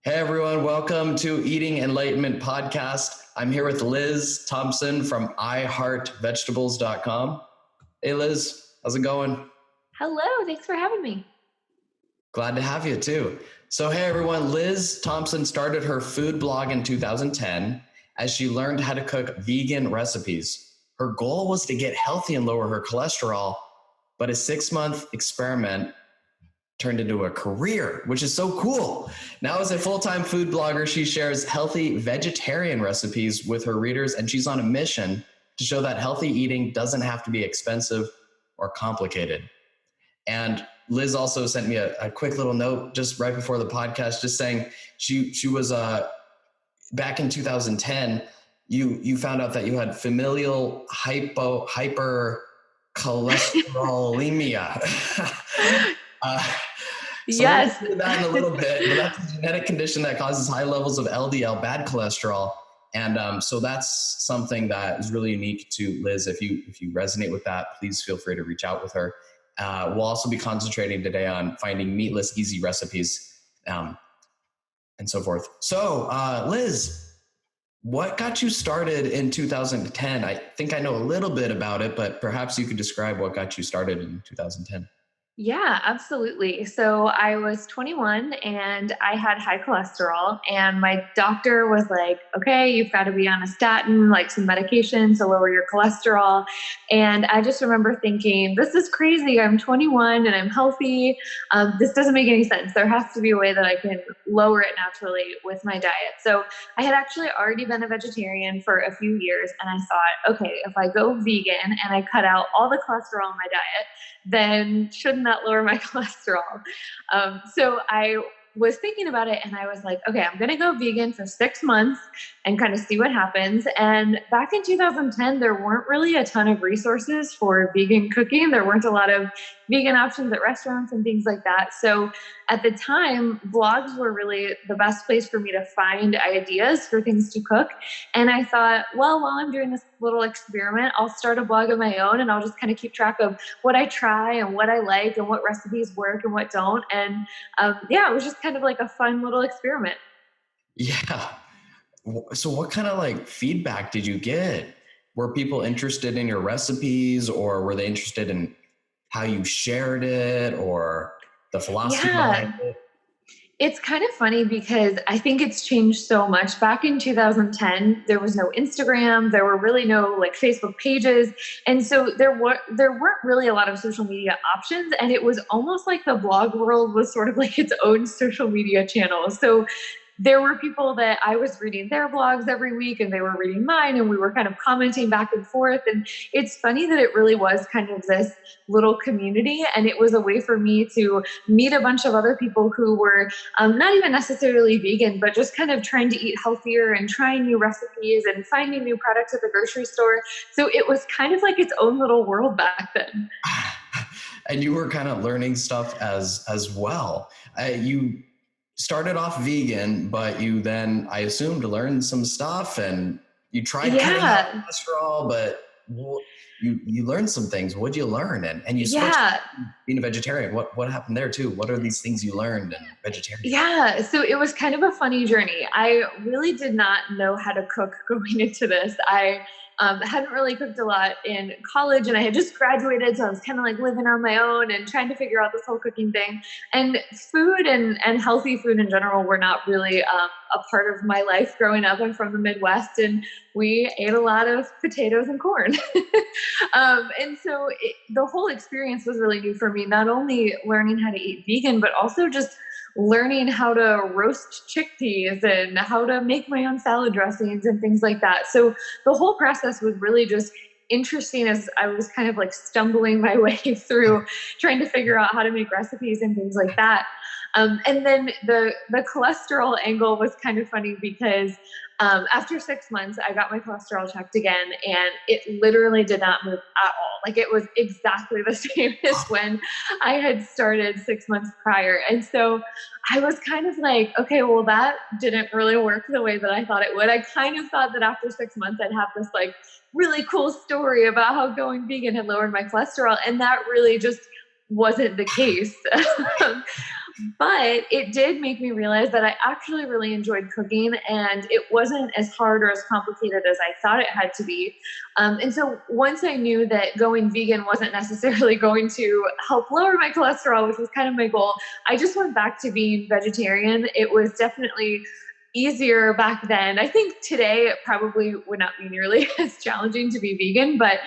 Hey everyone, welcome to Eating Enlightenment Podcast. I'm here with Liz Thompson from iHeartVegetables.com. Hey Liz, how's it going? Hello, thanks for having me. Glad to have you too. So hey everyone, Liz Thompson started her food blog in 2010 as she learned how to cook vegan recipes. Her goal was to get healthy and lower her cholesterol, but a 6-month experiment turned into a career, which is so cool. Now, as a full-time food blogger, she shares healthy vegetarian recipes with her readers, and she's on a mission to show that healthy eating doesn't have to be expensive or complicated. And Liz also sent me a quick little note just right before the podcast, just saying she was back in 2010. You found out that you had familial hypercholesterolemia. So we'll Yes. get into that in a little bit, but that's a genetic condition that causes high levels of LDL, bad cholesterol. And so that's something that is really unique to Liz. If you resonate with that, please feel free to reach out with her. We'll also be concentrating today on finding meatless, easy recipes and so forth. So Liz, what got you started in 2010? I think I know a little bit about it, but perhaps you could describe what got you started in 2010. Yeah, absolutely. So I was 21 and I had high cholesterol, and my doctor was like, okay, you've got to be on a statin, like some medication to lower your cholesterol. And I just remember thinking, this is crazy. I'm 21 and I'm healthy. This doesn't make any sense. There has to be a way that I can lower it naturally with my diet. So I had actually already been a vegetarian for a few years, and I thought, okay, if I go vegan and I cut out all the cholesterol in my diet, then shouldn't that lower my cholesterol? So I was thinking about it and I was like, okay, I'm going to go vegan for 6 months and kind of see what happens. And back in 2010, there weren't really a ton of resources for vegan cooking. There weren't a lot of vegan options at restaurants and things like that. So at the time, blogs were really the best place for me to find ideas for things to cook. And I thought, well, while I'm doing this little experiment, I'll start a blog of my own and I'll just kind of keep track of what I try and what I like and what recipes work and what don't. And yeah, it was just kind of like a fun little experiment. Yeah. So what kind of like feedback did you get? Were people interested in your recipes, or were they interested in how you shared it or the philosophy behind Yeah, it? it's kind of funny because I think it's changed so much. Back in 2010, there was no Instagram, there were really no like Facebook pages, and so there weren't really a lot of social media options, and it was almost like the blog world was sort of like its own social media channel. So there were people that I was reading their blogs every week and they were reading mine, and we were kind of commenting back and forth. And it's funny that it really was kind of this little community, and it was a way for me to meet a bunch of other people who were not even necessarily vegan, but just kind of trying to eat healthier and trying new recipes and finding new products at the grocery store. So it was kind of like its own little world back then. And you were kind of learning stuff as well. You started off vegan, but you then, I assumed, learned some stuff, and you tried cutting out Yeah. cholesterol, but you learned some things. What'd you learn? And you switched Yeah. to being a vegetarian. What happened there too? What are these things you learned in vegetarian? Yeah, so it was kind of a funny journey. I really did not know how to cook going into this. I hadn't really cooked a lot in college, and I had just graduated, so I was kind of like living on my own and trying to figure out this whole cooking thing. And food and healthy food in general were not really a part of my life growing up. I'm from the Midwest, and we ate a lot of potatoes and corn. And so the whole experience was really new for me, not only learning how to eat vegan, but also just learning how to roast chickpeas and how to make my own salad dressings and things like that. So the whole process was really just interesting as I was kind of like stumbling my way through trying to figure out how to make recipes and things like that. And then the cholesterol angle was kind of funny because after 6 months, I got my cholesterol checked again, and it literally did not move at all. Like it was exactly the same as when I had started 6 months prior. And so I was kind of like, okay, well, that didn't really work the way that I thought it would. I kind of thought that after 6 months, I'd have this like really cool story about how going vegan had lowered my cholesterol. And that really just wasn't the case. But it did make me realize that I actually really enjoyed cooking and it wasn't as hard or as complicated as I thought it had to be. And so once I knew that going vegan wasn't necessarily going to help lower my cholesterol, which was kind of my goal, I just went back to being vegetarian. It was definitely easier back then. I think today it probably would not be nearly as challenging to be vegan, but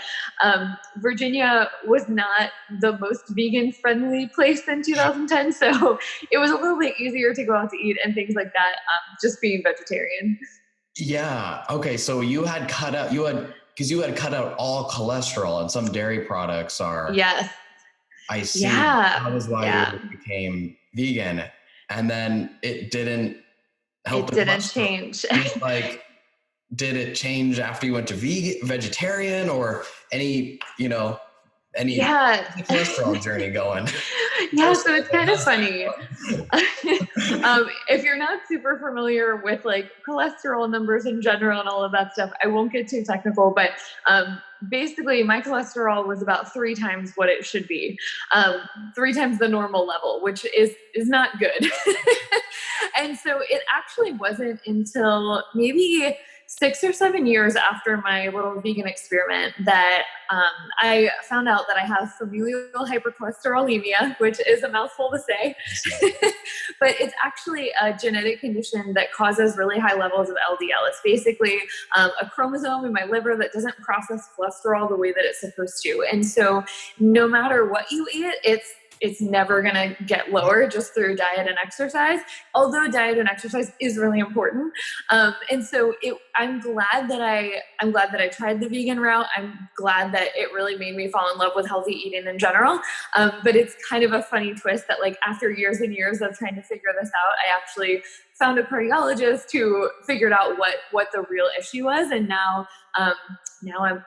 Virginia was not the most vegan friendly place in 2010. So it was a little bit easier to go out to eat and things like that, just being vegetarian. Yeah. Okay. So you had cut out, because you had cut out all cholesterol, and some dairy products are, Yes. I see. Yeah. That was why Yeah. you became vegan. And then it didn't help It as didn't much. So change. like, did it change after you went to vegetarian, or any, any Yeah. cholesterol journey going? Yeah, so it's kind of funny. If you're not super familiar with like cholesterol numbers in general and all of that stuff, I won't get too technical, but basically my cholesterol was about 3 times what it should be, um, 3 times the normal level, which is not good. And so it actually wasn't until maybe 6 or 7 years after my little vegan experiment that I found out that I have familial hypercholesterolemia, which is a mouthful to say. But it's actually a genetic condition that causes really high levels of LDL. It's basically a chromosome in my liver that doesn't process cholesterol the way that it's supposed to. And so no matter what you eat, it's never going to get lower just through diet and exercise, although diet and exercise is really important. And so I'm glad that I tried the vegan route. I'm glad that it really made me fall in love with healthy eating in general. But it's kind of a funny twist that like after years and years of trying to figure this out, I actually found a cardiologist who figured out what the real issue was. And now I'm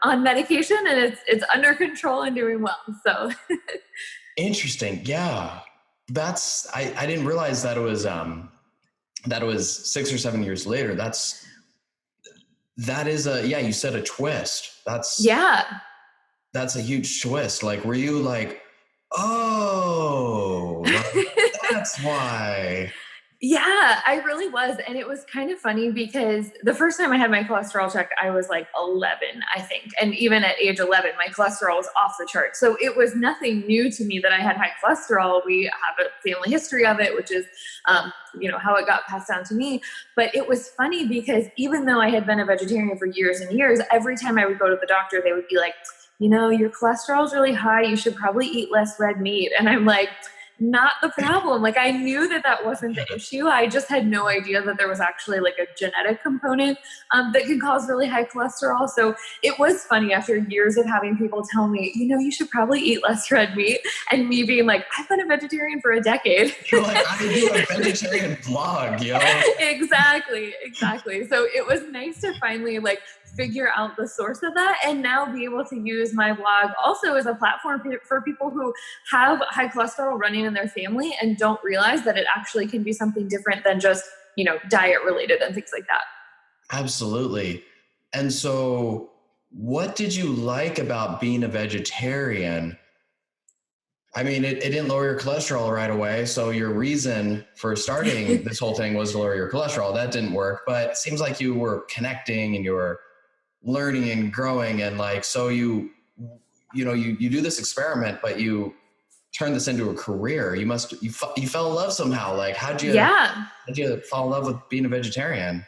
on medication and it's under control and doing well. So Interesting. Yeah. I didn't realize that it was 6 or 7 years later. That is yeah, you said a twist. yeah. That's a huge twist. Like, were you like, oh, that's why? Yeah, I really was. And it was kind of funny because the first time I had my cholesterol check, I was like 11, I think. And even at age 11, my cholesterol was off the chart. So it was nothing new to me that I had high cholesterol. We have a family history of it, which is, how it got passed down to me. But it was funny because even though I had been a vegetarian for years and years, every time I would go to the doctor, they would be like, your cholesterol is really high. You should probably eat less red meat. And I'm like, not the problem. Like I knew that wasn't the issue. I just had no idea that there was actually like a genetic component that could cause really high cholesterol. So it was funny after years of having people tell me, you should probably eat less red meat, and me being like, I've been a vegetarian for a decade. You're like, I do a vegetarian blog, yo. Exactly. So it was nice to finally like figure out the source of that and now be able to use my blog also as a platform for people who have high cholesterol running in their family and don't realize that it actually can be something different than just, diet related and things like that. Absolutely. And so, what did you like about being a vegetarian? I mean, it didn't lower your cholesterol right away. So your reason for starting this whole thing was to lower your cholesterol. That didn't work, but it seems like you were connecting and you were learning and growing. And like, so you do this experiment, but you turn this into a career. You fell in love somehow. Like, how'd you fall in love with being a vegetarian?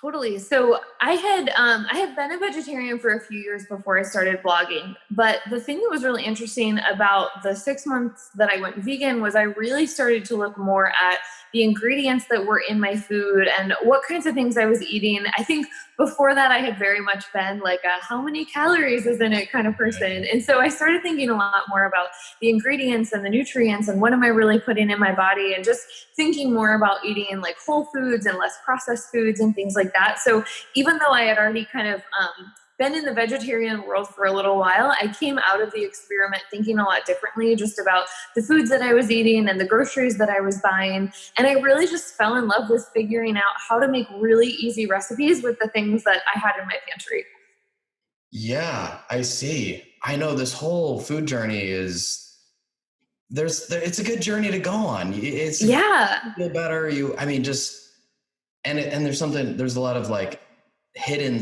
Totally. So I had been a vegetarian for a few years before I started blogging. But the thing that was really interesting about the 6 months that I went vegan was I really started to look more at the ingredients that were in my food and what kinds of things I was eating. I think before that I had very much been like a how many calories is in it kind of person. And so I started thinking a lot more about the ingredients and the nutrients and what am I really putting in my body, and just thinking more about eating like whole foods and less processed foods and things like that. So even though I had already kind of been in the vegetarian world for a little while, I came out of the experiment thinking a lot differently just about the foods that I was eating and the groceries that I was buying. And I really just fell in love with figuring out how to make really easy recipes with the things that I had in my pantry. Yeah, I see. I know this whole food journey is it's a good journey to go on. It's Yeah. feel better. There's a lot of like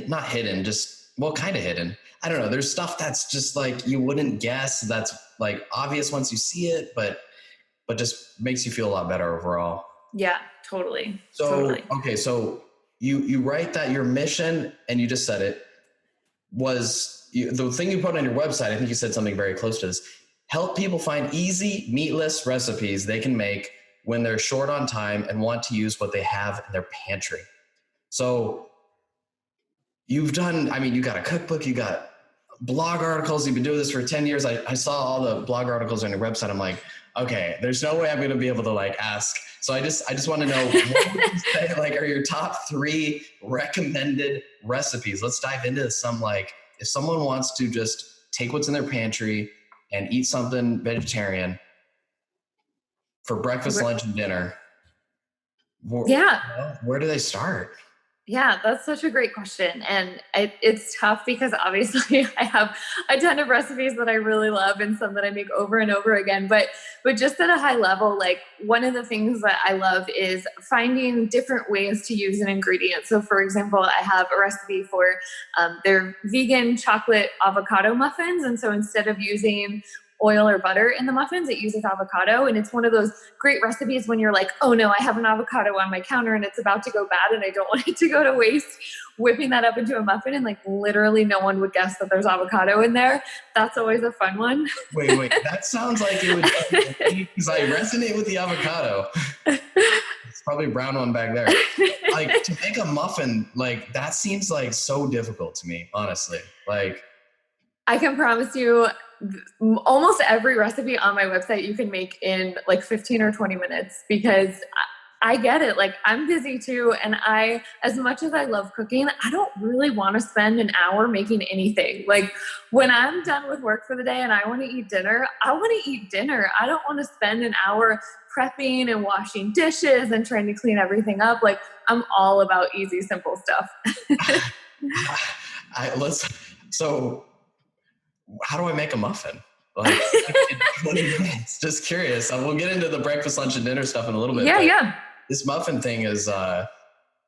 not hidden, just, well, kind of hidden. I don't know. There's stuff that's just like, you wouldn't guess, that's like obvious once you see it, but just makes you feel a lot better overall. Yeah, totally. So, Totally. okay. So you write that your mission, and you just said it, was the thing you put on your website. I think you said something very close to this: help people find easy meatless recipes they can make when they're short on time and want to use what they have in their pantry. So you got a cookbook, you got blog articles, you've been doing this for 10 years. I saw all the blog articles on your website. I'm like, okay, there's no way I'm going to be able to like ask. So I just want to know, what would you say like are your top 3 recommended recipes? Let's dive into some, like, if someone wants to just take what's in their pantry and eat something vegetarian for breakfast, lunch, and dinner, where do they start? Yeah, that's such a great question. And it's tough because obviously I have a ton of recipes that I really love and some that I make over and over again. But just at a high level, like one of the things that I love is finding different ways to use an ingredient. So for example, I have a recipe for their vegan chocolate avocado muffins. And so instead of using oil or butter in the muffins, it uses avocado. And it's one of those great recipes when you're like, oh no, I have an avocado on my counter and it's about to go bad and I don't want it to go to waste. Whipping that up into a muffin, and like literally no one would guess that there's avocado in there. That's always a fun one. Wait, that sounds like it would, because I resonate with the avocado. It's probably a brown one back there. Like, to make a muffin, like, that seems like so difficult to me, honestly. Like, I can promise you, almost every recipe on my website you can make in like 15 or 20 minutes, because I get it. Like, I'm busy too. And as much as I love cooking, I don't really want to spend an hour making anything. Like, when I'm done with work for the day and I want to eat dinner, I want to eat dinner. I don't want to spend an hour prepping and washing dishes and trying to clean everything up. Like, I'm all about easy, simple stuff. So how do I make a muffin? Like, in 20 minutes. Just curious. We'll get into the breakfast, lunch, and dinner stuff in a little bit. Yeah. This muffin thing is, I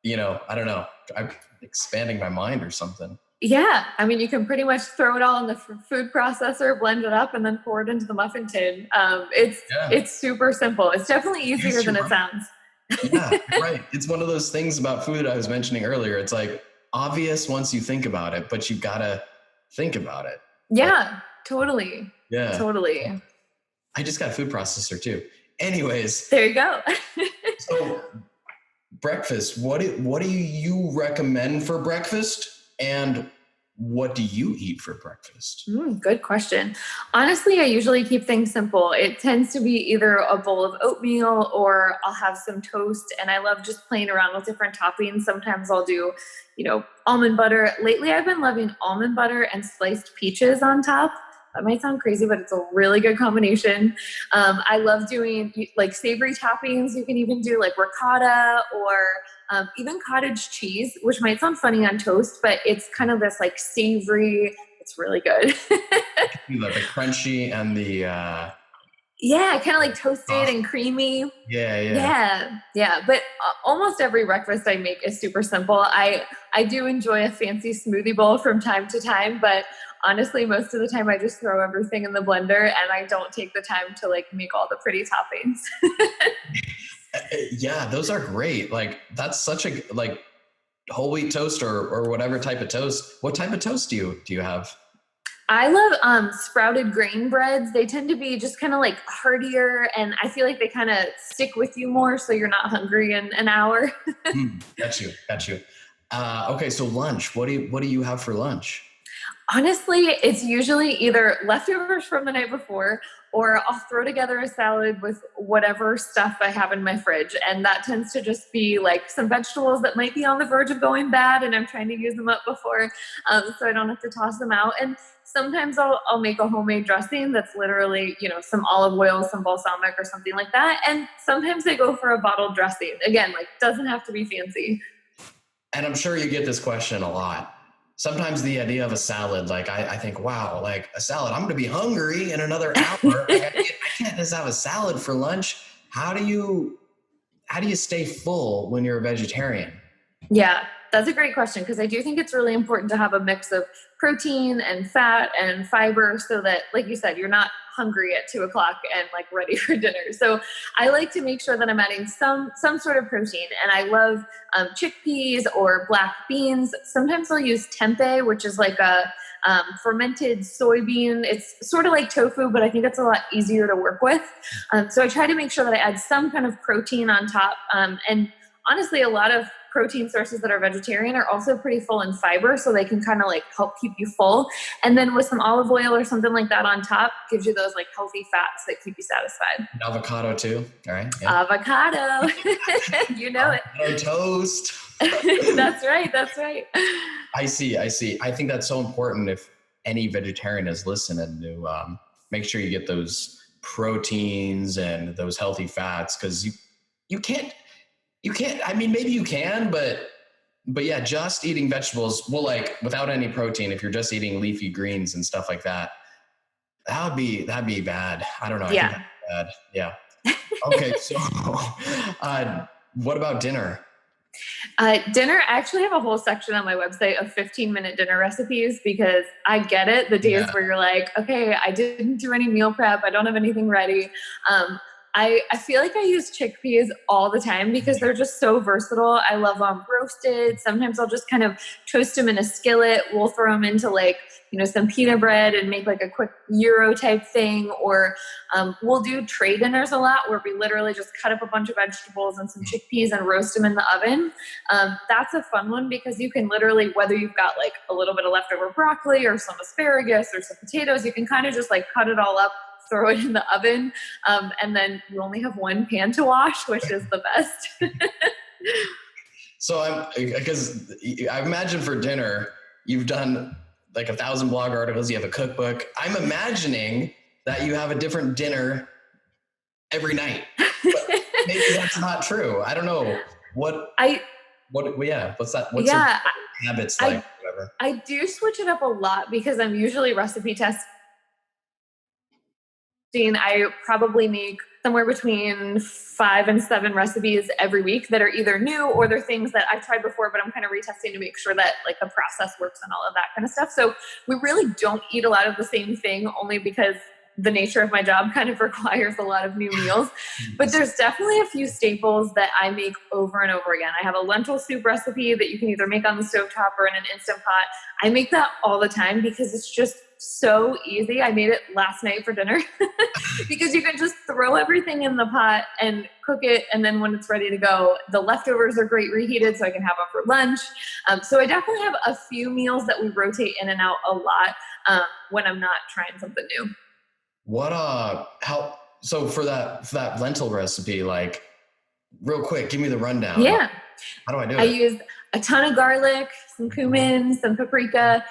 don't know. I'm expanding my mind or something. Yeah. I mean, you can pretty much throw it all in the food processor, blend it up, and then pour it into the muffin tin. It's super simple. It's definitely easier than it sounds. Yeah, right. It's one of those things about food I was mentioning earlier. It's like obvious once you think about it, but you gotta think about it. Yeah, totally. Yeah. Totally. I just got a food processor too. Anyways. There you go. So breakfast, what do you recommend for breakfast? And what do you eat for breakfast? Good question. Honestly, I usually keep things simple. It tends to be either a bowl of oatmeal or I'll have some toast. And I love just playing around with different toppings. Sometimes I'll do, almond butter. Lately, I've been loving almond butter and sliced peaches on top. That might sound crazy, but it's a really good combination. I love doing like savory toppings. You can even do like ricotta or even cottage cheese, which might sound funny on toast, but it's kind of this like savory. It's really good. The crunchy and the yeah, kind of like toasted and creamy. Yeah. But almost every breakfast I make is super simple. I do enjoy a fancy smoothie bowl from time to time, but honestly, most of the time I just throw everything in the blender and I don't take the time to like make all the pretty toppings. Yeah, those are great. Like, that's such a like whole wheat toast or whatever type of toast. What type of toast do you have? I love sprouted grain breads. They tend to be just kind of like heartier, and I feel like they kind of stick with you more, so you're not hungry in an hour. Got you. Okay, so lunch. What do you have for lunch? Honestly, it's usually either leftovers from the night before, or I'll throw together a salad with whatever stuff I have in my fridge. And that tends to just be like some vegetables that might be on the verge of going bad and I'm trying to use them up before, so I don't have to toss them out. And sometimes I'll make a homemade dressing that's literally, some olive oil, some balsamic or something like that. And sometimes I go for a bottled dressing. Again, like, doesn't have to be fancy. And I'm sure you get this question a lot. Sometimes the idea of a salad, like I think, wow, like a salad, I'm going to be hungry in another hour. Like, I can't can't just have a salad for lunch. How do you stay full when you're a vegetarian? Yeah, that's a great question, because I do think it's really important to have a mix of protein and fat and fiber so that, like you said, you're not hungry at 2 o'clock and like ready for dinner. So I like to make sure that I'm adding some sort of protein, and I love chickpeas or black beans. Sometimes I'll use tempeh, which is like a fermented soybean. It's sort of like tofu, but I think it's a lot easier to work with. So I try to make sure that I add some kind of protein on top. And honestly, a lot of protein sources that are vegetarian are also pretty full in fiber, so they can kind of like help keep you full. And then with some olive oil or something like that on top, gives you those like healthy fats that keep you satisfied. And avocado too. All right. Yeah. Avocado. You know avocado it. Toast. That's right. That's right. I see. I think that's so important. If any vegetarian is listening, to make sure you get those proteins and those healthy fats, because you can't. I mean, maybe you can, but yeah, just eating vegetables, well, like without any protein, if you're just eating leafy greens and stuff like that, that'd be bad. I don't know. Yeah. I think that's bad. Yeah. Okay. So, what about dinner? Dinner, I actually have a whole section on my website of 15-minute dinner recipes, because I get it. The days where you're like, okay, I didn't do any meal prep, I don't have anything ready. I feel like I use chickpeas all the time because they're just so versatile. I love them roasted. Sometimes I'll just kind of toast them in a skillet. We'll throw them into like, some pita bread and make like a quick gyro type thing. Or we'll do tray dinners a lot, where we literally just cut up a bunch of vegetables and some chickpeas and roast them in the oven. That's a fun one, because you can literally, whether you've got like a little bit of leftover broccoli or some asparagus or some potatoes, you can kind of just like cut it all up, throw it in the oven, and then you only have one pan to wash, which is the best. So because I imagine for dinner, you've done like 1,000 blog articles, you have a cookbook. I'm imagining that you have a different dinner every night. But maybe that's not true. I don't know. What's that? What's your habits like? Whatever. I do switch it up a lot, because I'm usually recipe testing. I probably make somewhere between 5 and 7 recipes every week that are either new or they're things that I've tried before, but I'm kind of retesting to make sure that like the process works and all of that kind of stuff. So we really don't eat a lot of the same thing, only because the nature of my job kind of requires a lot of new meals. But there's definitely a few staples that I make over and over again. I have a lentil soup recipe that you can either make on the stovetop or in an Instant Pot. I make that all the time because it's just so easy. I made it last night for dinner because you can just throw everything in the pot and cook it. And then when it's ready to go, the leftovers are great reheated, so I can have them for lunch. So I definitely have a few meals that we rotate in and out a lot when I'm not trying something new. So for that lentil recipe, like real quick, give me the rundown. Yeah. How do I do it? I use a ton of garlic, some cumin, some paprika,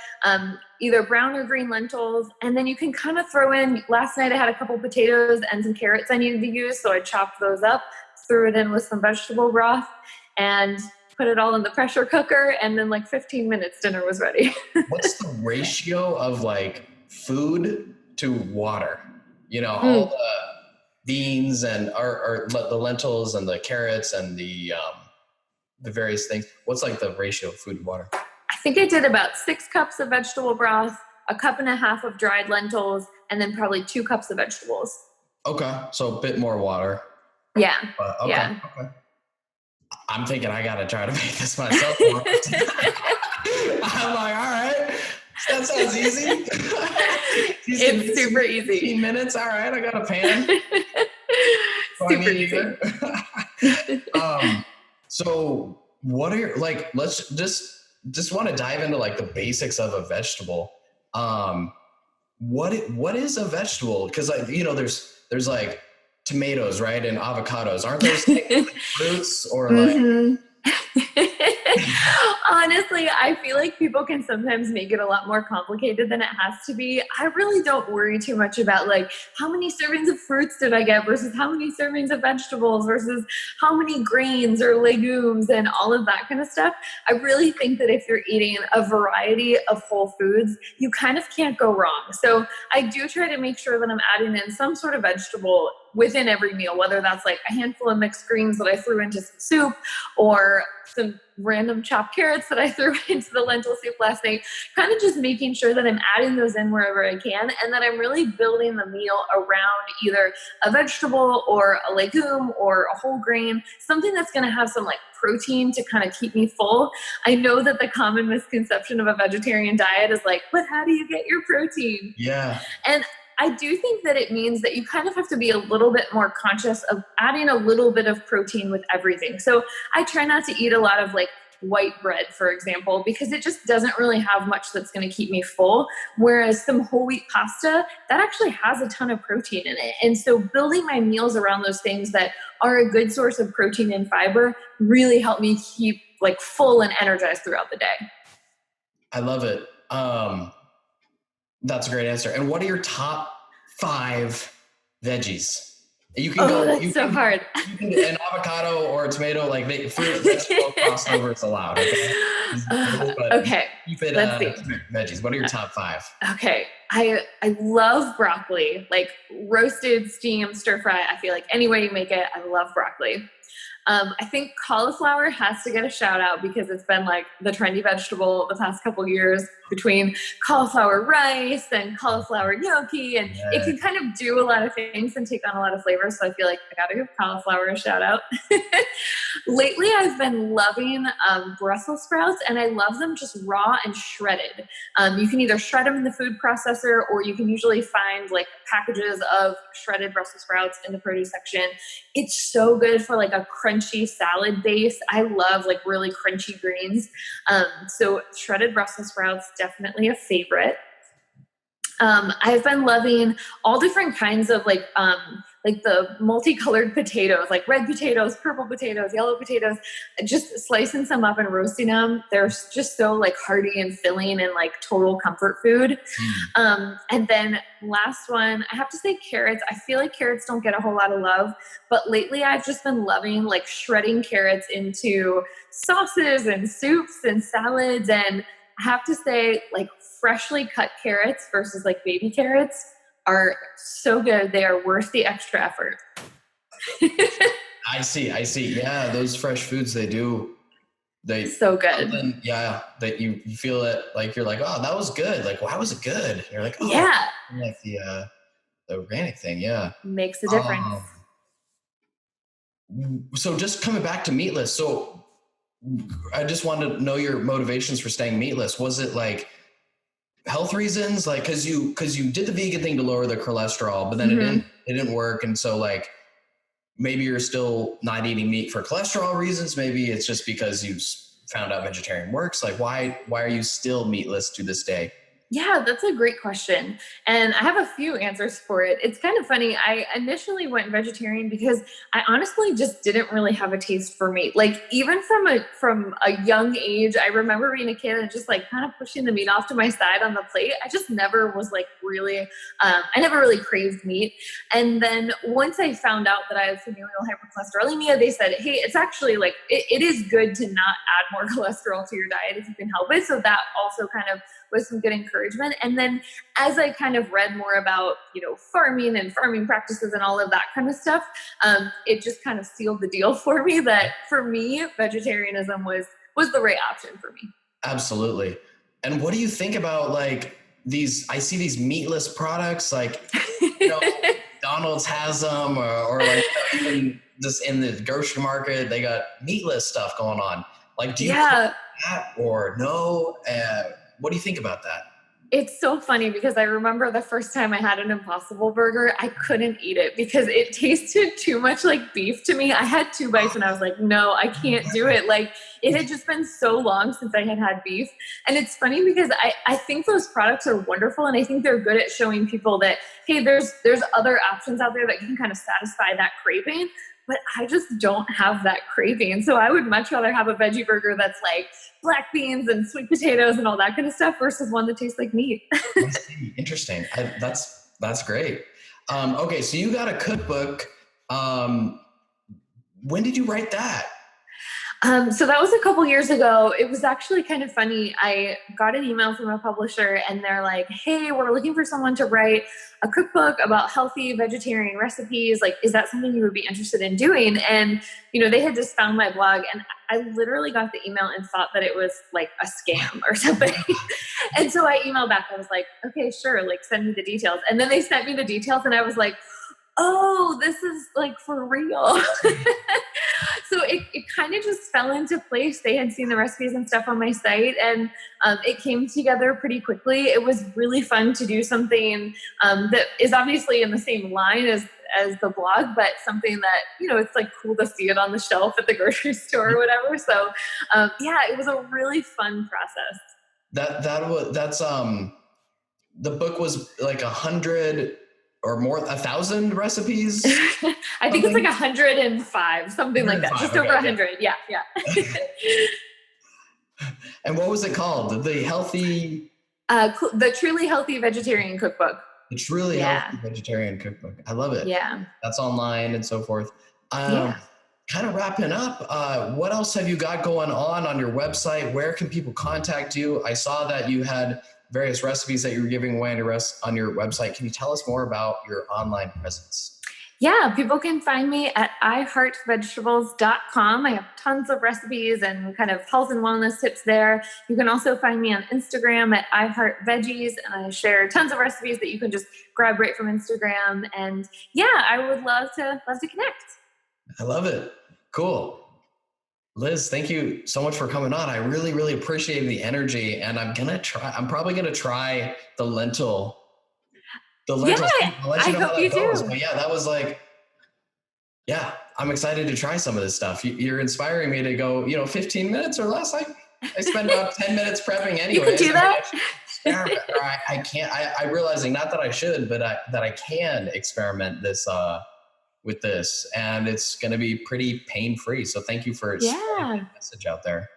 either brown or green lentils. And then you can kind of throw in, last night I had a couple potatoes and some carrots I needed to use. So I chopped those up, threw it in with some vegetable broth, and put it all in the pressure cooker. And then like 15 minutes, dinner was ready. What's the ratio of like food to water? All the beans and or the lentils and the carrots and the various things. What's like the ratio of food to water? I think I did about 6 cups of vegetable broth, 1.5 cups of dried lentils, and then probably 2 cups of vegetables. Okay. So a bit more water. Yeah. Okay. Yeah. Okay. I'm thinking I got to try to make this myself. I'm like, all right. That sounds easy. It's super easy. 15 minutes. All right. I got a pan. Super easy. So what are your, like, let's just want to dive into like the basics of a vegetable. What is a vegetable? Cause like, there's like tomatoes, right? And avocados. Aren't those like fruits or like, Honestly, I feel like people can sometimes make it a lot more complicated than it has to be. I really don't worry too much about like how many servings of fruits did I get versus how many servings of vegetables versus how many grains or legumes and all of that kind of stuff. I really think that if you're eating a variety of whole foods, you kind of can't go wrong. So I do try to make sure that I'm adding in some sort of vegetable within every meal, whether that's like a handful of mixed greens that I threw into some soup or some random chopped carrots that I threw into the lentil soup last night, kind of just making sure that I'm adding those in wherever I can and that I'm really building the meal around either a vegetable or a legume or a whole grain, something that's going to have some like protein to kind of keep me full. I know that the common misconception of a vegetarian diet is like, but how do you get your protein? Yeah. And I do think that it means that you kind of have to be a little bit more conscious of adding a little bit of protein with everything. So I try not to eat a lot of like white bread, for example, because it just doesn't really have much that's going to keep me full. Whereas some whole wheat pasta, that actually has a ton of protein in it. And so building my meals around those things that are a good source of protein and fiber really help me keep like full and energized throughout the day. I love it. That's a great answer. And what are your top 5 veggies? You can go. That's so hard. You can get an avocado or a tomato, like fruit, vegetable crossover is allowed. Okay. Okay. Keep it veggies. What are your top 5? Okay. I love broccoli, like roasted, steamed, stir fry. I feel like any way you make it, I love broccoli. I think cauliflower has to get a shout out because it's been like the trendy vegetable the past couple years between cauliflower rice and cauliflower gnocchi. And it can kind of do a lot of things and take on a lot of flavors. So I feel like I got to give cauliflower a shout out. Lately, I've been loving Brussels sprouts, and I love them just raw and shredded. You can either shred them in the food processor, or you can usually find like packages of shredded Brussels sprouts in the produce section. It's so good for like a crunchy salad base. I love like really crunchy greens. So shredded Brussels sprouts, definitely a favorite. I've been loving all different kinds of like the multicolored potatoes, like red potatoes, purple potatoes, yellow potatoes, just slicing some up and roasting them. They're just so like hearty and filling and like total comfort food. And then last one, I have to say carrots. I feel like carrots don't get a whole lot of love, but lately I've just been loving like shredding carrots into sauces and soups and salads. And I have to say, like freshly cut carrots versus like baby carrots are so good. They are worth the extra effort. I see. Yeah, those fresh foods, they so good. That you feel it, like you're like, oh, that was good. Like, why was it good? And you're like, oh, yeah, like the organic thing. Yeah, makes a difference. So just coming back to meatless. So I just wanted to know your motivations for staying meatless. Was it like health reasons? Like, cause you did the vegan thing to lower the cholesterol, but then it didn't work. And so like, maybe you're still not eating meat for cholesterol reasons. Maybe it's just because you found out vegetarian works. Like why are you still meatless to this day? Yeah, that's a great question. And I have a few answers for it. It's kind of funny. I initially went vegetarian because I honestly just didn't really have a taste for meat. Like even from a young age, I remember being a kid and just like kind of pushing the meat off to my side on the plate. I just never was like really, I never really craved meat. And then once I found out that I had familial hypercholesterolemia, they said, hey, it's actually like, it is good to not add more cholesterol to your diet if you can help it. So that also kind of was some good encouragement. And then as I kind of read more about, farming and farming practices and all of that kind of stuff, it just kind of sealed the deal for me that for me, vegetarianism was the right option for me. Absolutely. And what do you think about like I see these meatless products, like, McDonald's has them or like even just in the grocery market, they got meatless stuff going on. Like, do you like that or no? What do you think about that? It's so funny because I remember the first time I had an Impossible Burger, I couldn't eat it because it tasted too much like beef to me. I had 2 bites and I was like, no, I can't do it. Like it had just been so long since I had beef. And it's funny because I think those products are wonderful. And I think they're good at showing people that, hey, there's other options out there that can kind of satisfy that craving. but I just don't have that craving. So I would much rather have a veggie burger that's like black beans and sweet potatoes and all that kind of stuff versus one that tastes like meat. I see. Interesting. That's great. Okay, so you got a cookbook. Um, when did you write that? So that was a couple years ago. It was actually kind of funny. I got an email from a publisher and they're like, "Hey, we're looking for someone to write a cookbook about healthy vegetarian recipes. Like, is that something you would be interested in doing?" And, they had just found my blog and I literally got the email and thought that it was like a scam or something. And so I emailed back. I was like, "Okay, sure. Like, send me the details." And then they sent me the details and I was like, "Oh, this is like for real." So it kind of just fell into place. They had seen the recipes and stuff on my site, and it came together pretty quickly. It was really fun to do something that is obviously in the same line as the blog, but something that it's like cool to see it on the shelf at the grocery store or whatever. So yeah, it was a really fun process. That's the book was like 100 or more, 1,000 recipes. I think it's like 105, something like that. 105, Just okay, over 100. Yeah. And what was it called? The Truly Healthy Vegetarian Cookbook. The Truly Healthy Vegetarian Cookbook. I love it. Yeah. That's online and so forth. Yeah. Kind of wrapping up, what else have you got going on your website? Where can people contact you? I saw that you had various recipes that you were giving away on your website. Can you tell us more about your online presence? Yeah, people can find me at iheartvegetables.com. I have tons of recipes and kind of health and wellness tips there. You can also find me on Instagram at iheartveggies, and I share tons of recipes that you can just grab right from Instagram. And yeah, I would love to connect. I love it. Cool. Liz, thank you so much for coming on. I really, really appreciate the energy, and I'm probably going to try the lentil. I'll let you know how that goes. But yeah, that was like, yeah, I'm excited to try some of this stuff. You're inspiring me to go, 15 minutes or less. I spend about 10 minutes prepping anyway. You can do that? I can't, I'm realizing not that I should, but that I can experiment with this, and it's going to be pretty pain-free. So thank you for spreading the message out there.